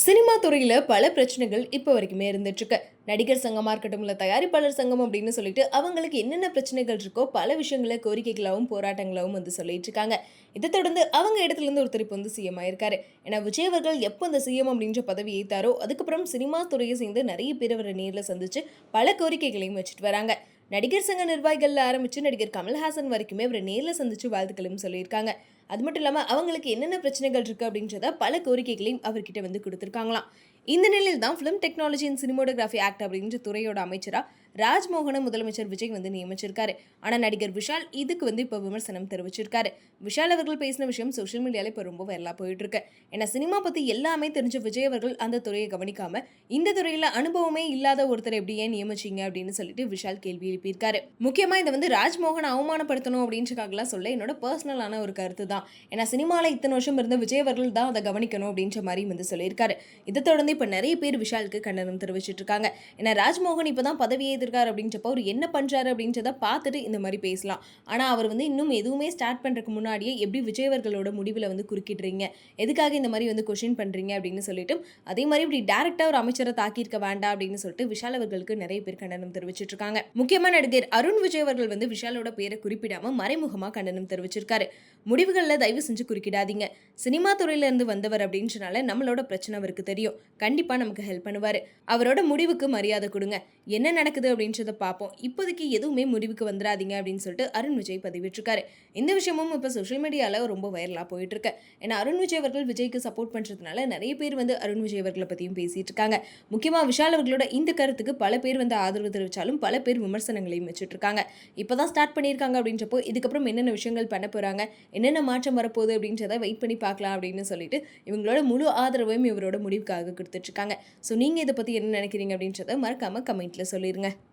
Cinema துறையில பல பிரச்சனைகள் இப்போ வரைக்குமே இருந்துட்டு இருக்கு. நடிகர் சங்கமா இருக்கட்டும், இல்ல தயாரிப்பாளர் சங்கம் அப்படின்னு சொல்லிட்டு அவங்களுக்கு என்னென்ன பிரச்சனைகள் இருக்கோ பல விஷயங்கள கோரிக்கைகளாவும், போராட்டங்களாவும் வந்து சொல்லிட்டு இருக்காங்க. இதை தொடர்ந்து அவங்க இடத்துல இருந்து ஒருத்தர் இப்போ வந்து சிஎம் ஆயிருக்காரு. ஏன்னா விஜய் அவர்கள் எப்போ இந்த சிஎம் அப்படின்ற பதவி ஏத்தாரோ அதுக்கப்புறம் சினிமா துறையை சேர்ந்து நிறைய பேர் அவரை நேர்ல சந்திச்சு பல கோரிக்கைகளையும் வச்சுட்டு வராங்க. நடிகர் சங்க நிர்வாகிகள்ல ஆரம்பிச்சு நடிகர் கமல்ஹாசன் வரைக்குமே அவரை நேர்ல சந்திச்சு வாழ்த்துக்களையும் சொல்லியிருக்காங்க. அது மட்டும் இல்லாம அவங்களுக்கு என்னென்ன பிரச்சனைகள் இருக்கு அப்படின்றத பல கோரிக்கைகளையும் அவர்கிட்ட வந்து குடுத்திருக்காங்களாம். இந்த நிலையில் தான் film technology and cinematography act அப்படின்ற துறையோட அமைச்சரா ராஜ்மோகன முதலமைச்சர் விஜய் வந்து நியமிச்சிருக்காரு. ஆனா நடிகர் விஷால் இதுக்கு வந்து இப்ப விமர்சனம் தெரிவிச்சிருக்காரு. விஷால் அவர்கள் பேசின விஷயம் சோஷியல் மீடியால இப்ப ரொம்ப வைரலா போயிட்டு இருக்கு. ஏன்னா சினிமா பத்தி எல்லாமே தெரிஞ்ச விஜய் அவர்கள் அந்த துறையை கவனிக்காம இந்த துறையில அனுபவமே இல்லாத ஒருத்தர் எப்படி ஏன் நியமிச்சீங்க அப்படின்னு சொல்லிட்டு விஷால் கேள்வி எழுப்பியிருக்காரு. முக்கியமா இதை வந்து ராஜ்மோகன் அவமானப்படுத்தணும் அப்படின்றக்காகலாம் சொல்ல என்னோட பர்சனலான ஒரு கருத்து தான். ஏன்னா சினிமால இத்தனை வருஷம் இருந்த விஜய் அவர்கள் தான் அதை கவனிக்கணும் அப்படின்ற மாதிரி வந்து சொல்லியிருக்காரு. இதை தொடர்ந்து இப்ப நிறைய பேர் விஷாலுக்கு கண்டனம் தெரிவிச்சிட்டு இருக்காங்க. ஏன்னா ராஜ்மோகன் இப்பதான் பதவியே எதிர்க்காரு அப்படின்றப்ப அவர் என்ன பண்றாரு அப்படின்றத பார்த்துட்டு இந்த மாதிரி பேசலாம். ஆனா அவர் வந்து இன்னும் எதுவுமே ஸ்டார்ட் பண்றதுக்கு முன்னாடியே எப்படி விஜய் அவர்களோட முடிவுல வந்து குறுக்கிடுறீங்க, எதுக்காக இந்த மாதிரி வந்து கொஸ்டின் பண்றீங்க அப்படின்னு சொல்லிட்டு அதே மாதிரி இப்படி டைரக்டா ஒரு அமைச்சரை தாக்கியிருக்க வேண்டாம் அப்படின்னு சொல்லிட்டு விஷால் அவர்களுக்கு நிறைய பேர் கண்டனம் தெரிவிச்சிட்டு இருக்காங்க. முக்கியமா நடிகர் அருண் விஜய் அவர்கள் வந்து விஷாலோட பேரை குறிப்பிடாம மறைமுகமா கண்டனம் தெரிவிச்சிருக்காரு. முடிவுகள்ல தயவு செஞ்சு குறுக்கிடாதீங்க. சினிமா துறையில இருந்து வந்தவர் அப்படின்றனால நம்மளோட பிரச்சனை அவருக்கு தெரியும். கண்டிப்பா நமக்கு ஹெல்ப் பண்ணுவாரு. அவரோட முடிவுக்கு மரியாதை கொடுங்க. என்ன நடக்குது அப்படின்றத பார்ப்போம். இப்போதைக்கு எதுவுமே முடிவுக்கு வந்துடாதீங்க அப்படின்னு சொல்லிட்டு அருண் விஜய் பதிவிட்டிருக்காரு. இந்த விஷயமும் இப்போ சோஷியல் மீடியால ரொம்ப வைரலா போயிட்டு இருக்கு. ஏன்னா அருண் விஜய் அவர்கள் விஜய்க்கு சப்போர்ட் பண்றதுனால நிறைய பேர் வந்து அருண் விஜய் அவர்களை பத்தியும் பேசிட்டு இருக்காங்க. முக்கியமா விஷால் அவர்களோட இந்த கருத்துக்கு பல பேர் வந்து ஆதரவு தெரிவிச்சாலும் பல பேர் விமர்சனங்களையும் வச்சுட்டு இருக்காங்க. இப்பதான் ஸ்டார்ட் பண்ணியிருக்காங்க அப்படின்றப்போ இதுக்கப்புறம் என்னென்ன விஷயங்கள் பண்ண போறாங்க, என்னென்ன மாற்றம் வரப்போகுது அப்படின்றத வெயிட் பண்ணி பார்க்கலாம் அப்படின்னு சொல்லிட்டு இவங்களோட முழு ஆதரவையும் இவரோட முடிவுக்காக கொடுத்துட்டு இருக்காங்க. ஸோ நீங்க இதை பத்தி என்ன நினைக்கிறீங்க அப்படின்றத மறக்காம கமெண்ட்ல சொல்லிருங்க.